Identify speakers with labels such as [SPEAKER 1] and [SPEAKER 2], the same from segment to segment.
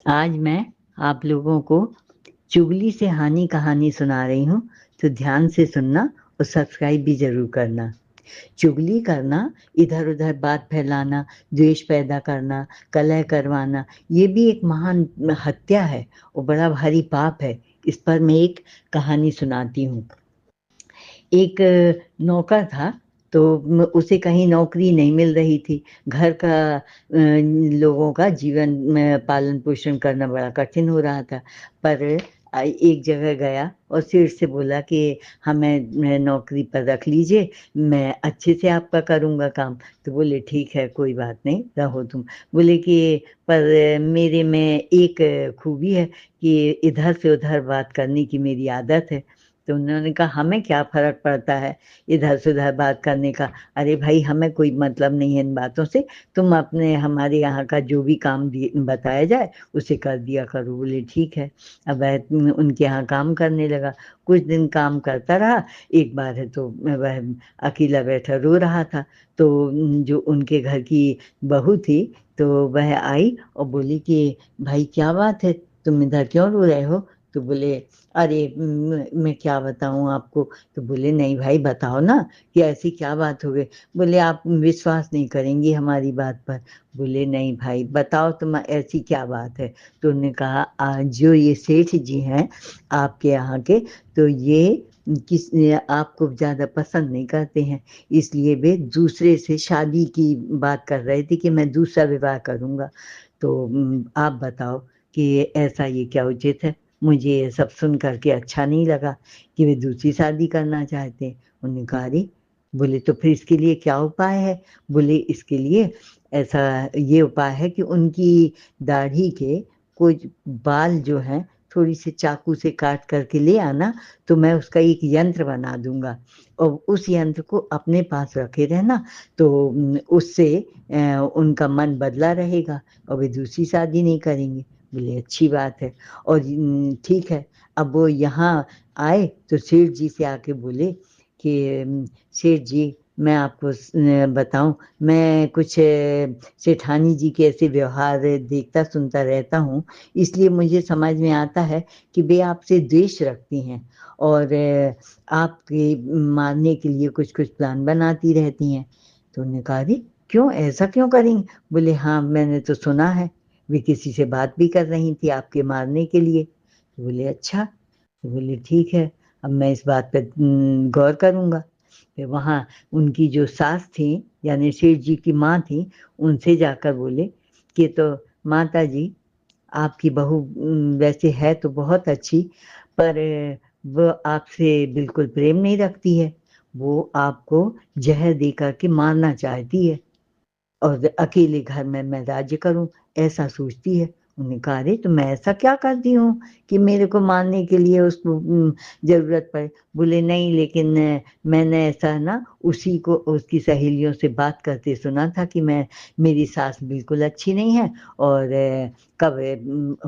[SPEAKER 1] आज मैं आप लोगों को चुगली से हानि कहानी सुना रही हूँ, तो ध्यान से सुनना और सब्सक्राइब भी ज़रूर करना। चुगली करना, इधर-उधर बात फैलाना, द्वेष पैदा करना, कलह करवाना, ये भी एक महान हत्या है और बड़ा भारी पाप है। इस पर मैं एक कहानी सुनाती हूँ। एक नौकर था, तो उसे कहीं नौकरी नहीं मिल रही थी। घर का लोगों का जीवन में पालन-पोषण करना बड़ा कठिन हो रहा था। पर एक जगह गया और सेठ से बोला कि हमें नौकरी पर रख लीजिए, मैं अच्छे से आपका करूँगा काम। तो बोले ठीक है, कोई बात नहीं, रहो तुम। बोले कि पर मेरे में एक खूबी है कि इधर से उधर बात करने की मेरी आदत है। तो उन्होंने कहा हमें क्या फ़र्क पड़ता है इधर से उधर बात करने का। अरे भाई हमें कोई मतलब नहीं है इन बातों से, तुम अपने हमारे यहाँ का जो भी काम बताया जाए उसे कर दिया करो। बोले ठीक है। अब वह उनके यहाँ काम करने लगा। कुछ दिन काम करता रहा, एक बार है तो वह अकेला बैठा रो रहा था। तो जो उनके घर की बहू थी, तो वह आई और बोली कि भाई क्या बात है, तुम इधर क्यों रो रहे हो? तो बोले अरे मैं क्या बताऊँ आपको? तो बोले नहीं भाई बताओ ना कि ऐसी क्या बात हो गई? बोले आप विश्वास नहीं करेंगी हमारी बात पर। बोले नहीं भाई बताओ ऐसी क्या बात है? तो उन्होंने कहा जो ये सेठ जी हैं आपके यहाँ के, तो ये आपको ज़्यादा पसंद नहीं करते हैं, इसलिए वे दूसरे से शादी की बात कर रहे थे कि मैं दूसरा विवाह करूँगा। तो आप बताओ कि ऐसा ये क्या उचित है? मुझे ये सब सुन कर के अच्छा नहीं लगा कि वे दूसरी शादी करना चाहते हैं। उन्होंने कहा अरे! बोले तो फिर इसके लिए क्या उपाय है? बोले इसके लिए ऐसा ये उपाय है कि उनकी दाढ़ी के कुछ बाल जो हैं थोड़ी-सी चाकू से काट कर के ले आना, तो मैं उसका एक यंत्र बना दूँगा और उस यंत्र को अपने पास रखे रहना, तो उससे उनका मन बदला रहेगा और वे दूसरी शादी नहीं करेंगे। बोले अच्छी बात है। और ठीक है। अब वो यहाँ आए तो सेठ जी से आके बोले कि सेठ जी मैं आपको बताऊँ, मैं कुछ सेठानी जी के ऐसे व्यवहार देखता सुनता रहता हूँ, इसलिए मुझे समझ में आता है कि वे आपसे द्वेष रखती हैं और आपके मारने के लिए कुछ-कुछ प्लान बनाती रहती हैं। तो उन्होंने कहा अरे! क्यों ऐसा क्यों करेंगी? बोले हाँ, मैंने तो सुना है, वे किसी से बात भी कर रही थी आपके मारने के लिए। तो बोले अच्छा? तो बोले ठीक है, अब मैं इस बात पे गौर करूँगा। फिर वहाँ उनकी जो सास थीं, यानी सेठ जी की माँ थीं, उनसे जाकर बोले कि तो माताजी आपकी बहू वैसे है तो बहुत अच्छी, पर वो आपसे बिल्कुल प्रेम नहीं रखती है। वो आपको ज़हर दे कर के मारना चाहती है। और अकेले घर में मैं राज्य करूँ, ऐसा सोचती है। उन्होंने कहा अरे! तो मैं ऐसा क्या करती हूँ कि मेरे को मारने के लिए उसको ज़रूरत पड़े? बोले नहीं लेकिन मैंने ऐसा ना उसी को उसकी सहेलियों से बात करते सुना था कि मेरी सास बिल्कुल अच्छी नहीं है और कब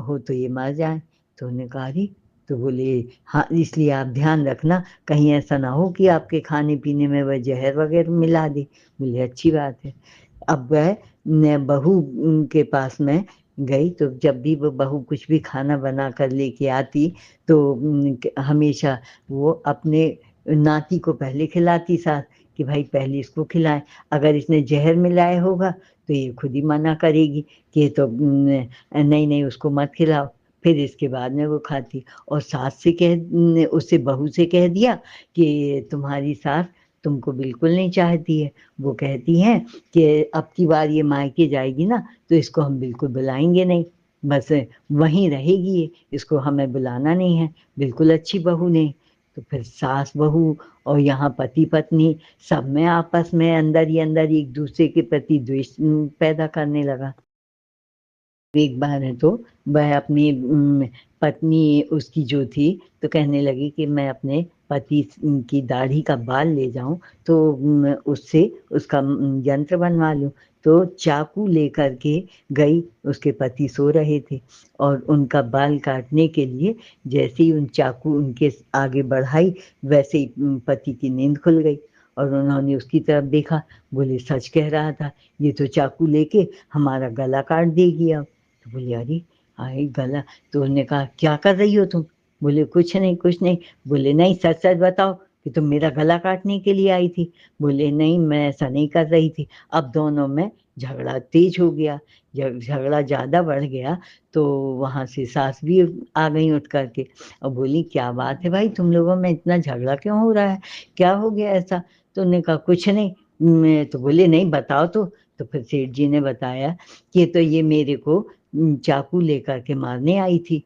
[SPEAKER 1] हो तो ये मर जाएँ। तो उन्होंने कहा अरे! तो बोले हाँ, इसलिए आप ध्यान रखना कहीं ऐसा ना हो कि आपके खाने-पीने में वह ज़हर वग़ैरह मिला दे। बोले अच्छी बात है। अब वह बहू के पास में गई तो जब भी वो बहू कुछ भी खाना बना कर लेके आती तो हमेशा वो अपने नाती को पहले खिलाती सास कि भाई पहले इसको खिलाएँ, अगर इसने ज़हर मिलाया होगा तो ये खुद ही मना करेगी कि ये तो नहीं-नहीं उसको मत खिलाओ, फिर इसके बाद में वो खाती और सास से उससे बहू से कह दिया कि तुम्हारी सास तुमको बिल्कुल नहीं चाहती है, वो कहती हैं कि अब की बार ये मायके जाएगी ना तो इसको हम बिल्कुल बुलाएँगे नहीं, बस वहीं रहेगी ये, इसको हमें बुलाना नहीं है, बिल्कुल अच्छी बहू नहीं। तो फिर सास-बहू और यहाँ पति-पत्नी सब में आपस में अंदर ही अंदर एक-दूसरे के प्रति द्वेष पैदा करने लगा। एक बार है तो वह अपनी पत्नी उसकी जो थी तो कहने लगी कि मैं अपने पति की दाढ़ी का बाल ले जाऊँ तो उससे उसका यंत्र बनवा लूँ। तो चाकू लेकर के गई, उसके पति सो रहे थे और उनका बाल काटने के लिए जैसे ही चाकू उनके आगे बढ़ाई वैसे ही पति की नींद खुल गई और उन्होंने उसकी तरफ देखा, बोले सच कह रहा था, ये तो चाकू लेके हमारा गला काट देगी अब। तो बोले अरे! आई गला। तो उन्होंने कहा क्या कर रही हो तुम? बोले कुछ नहीं कुछ नहीं। बोले नहीं सच सच बताओ कि तुम मेरा गला काटने के लिए आई थी। बोले नहीं मैं ऐसा नहीं कर रही थी। अब दोनों में झगड़ा तेज हो गया। जब झगड़ा ज्यादा बढ़ गया तो वहां से सास भी आ गई उठ करके और बोली क्या बात है भाई, तुम लोगों में इतना झगड़ा क्यों हो रहा है, क्या हो गया ऐसा? तो उन्होंने कहा कुछ नहीं। मैं तो बोले नहीं बताओ तो फिर सेठ जी ने बताया कि तो ये मेरे को चाकू लेकर के मारने आई थी।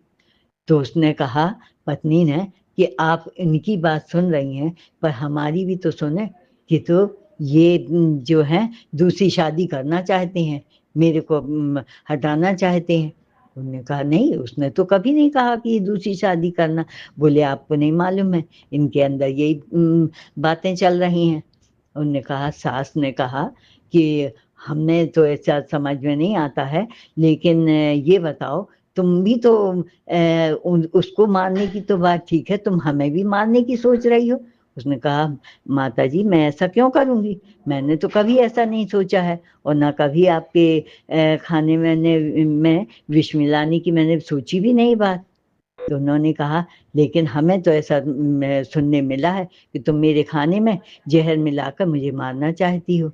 [SPEAKER 1] तो उसने कहा, पत्नी ने, कि आप इनकी बात सुन रही हैं पर हमारी भी तो सुने कि तो ये जो है दूसरी शादी करना चाहते हैं, मेरे को हटाना चाहते हैं। उन्होंने कहा नहीं उसने तो कभी नहीं कहा कि ये दूसरी शादी करना। बोले आपको नहीं मालूम है, इनके अंदर यही बातें चल रही हैं। उन्होंने कहा, सास ने कहा कि हमने तो ऐसा समझ में नहीं आता है, लेकिन ये बताओ तुम भी तो उसको मारने की तो बात ठीक है, तुम हमें भी मारने की सोच रही हो। उसने कहा माता जी मैं ऐसा क्यों करूंगी, मैंने तो कभी ऐसा नहीं सोचा है और ना कभी आपके खाने में विष मिलाने की मैंने सोची भी नहीं बात। तो उन्होंने कहा लेकिन हमें तो ऐसा सुनने मिला है कि तुम मेरे खाने में जहर मिलाकर मुझे मारना चाहती हो।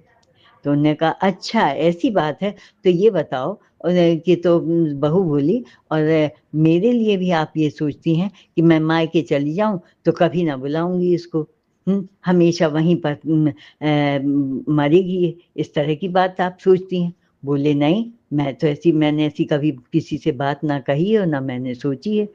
[SPEAKER 1] तो उन्होंने कहा अच्छा ऐसी बात है, तो ये बताओ कि तो बहू बोली, और मेरे लिए भी आप ये सोचती हैं कि मैं मायके चली जाऊं तो कभी ना बुलाऊंगी इसको, हमेशा वहीं पर मरेगी, इस तरह की बात आप सोचती हैं? बोले नहीं मैंने ऐसी कभी किसी से बात ना कही है और ना मैंने सोची है।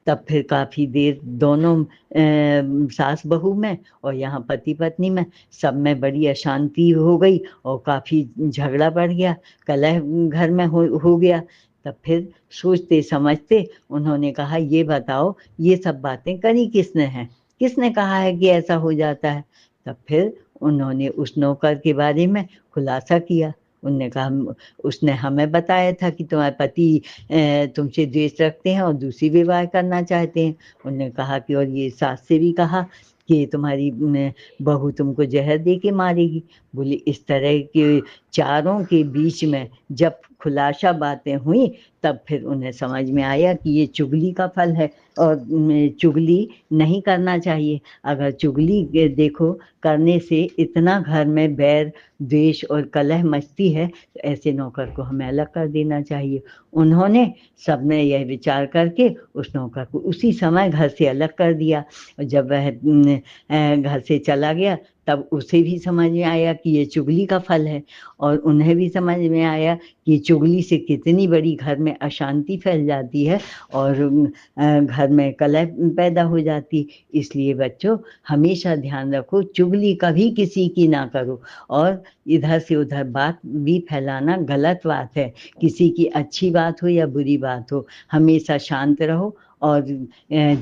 [SPEAKER 1] तब फिर काफी देर दोनों सास बहू में और यहाँ पति पत्नी में सब में बड़ी अशांति हो गई और काफी झगड़ा बढ़ गया, कलह घर में हो गया। तब फिर सोचते समझते उन्होंने कहा ये बताओ ये सब बातें करी किसने हैं, किसने कहा है कि ऐसा हो जाता है? तब फिर उन्होंने उस नौकर के बारे में खुलासा किया। उनने कहा उसने हमें बताया था कि तुम्हारे पति तुमसे द्वेष रखते हैं और दूसरी विवाह करना चाहते हैं। उन्होंने कहा कि और ये सास से भी कहा कि तुम्हारी बहू तुमको जहर दे के मारेगी। बोले इस तरह के चारों के बीच में जब खुलासा बातें हुई तब फिर उन्हें समझ में आया कि ये चुगली का फल है और चुगली नहीं करना चाहिए। अगर चुगली देखो करने से इतना घर में बैर द्वेष और कलह मचती है तो ऐसे नौकर को हमें अलग कर देना चाहिए। उन्होंने सबने यह विचार करके उस नौकर को उसी समय घर से अलग कर दिया। और जब वह घर से चला गया तब उसे भी समझ में आया कि ये चुगली का फल है और उन्हें भी समझ में आया कि चुगली से कितनी बड़ी घर में अशांति फैल जाती है और घर में कलह पैदा हो जाती। इसलिए बच्चों हमेशा ध्यान रखो चुगली कभी किसी की ना करो और इधर से उधर बात भी फैलाना गलत बात है। किसी की अच्छी बात हो या बुरी बात हो हमेशा शांत रहो और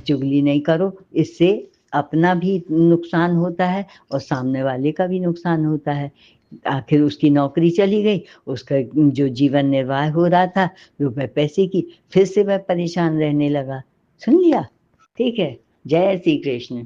[SPEAKER 1] चुगली नहीं करो, इससे अपना भी नुकसान होता है और सामने वाले का भी नुकसान होता है। आखिर उसकी नौकरी चली गई, उसका जो जीवन निर्वाह हो रहा था रुपए पैसे की, फिर से वह परेशान रहने लगा। सुन लिया? ठीक है। जय श्री कृष्ण।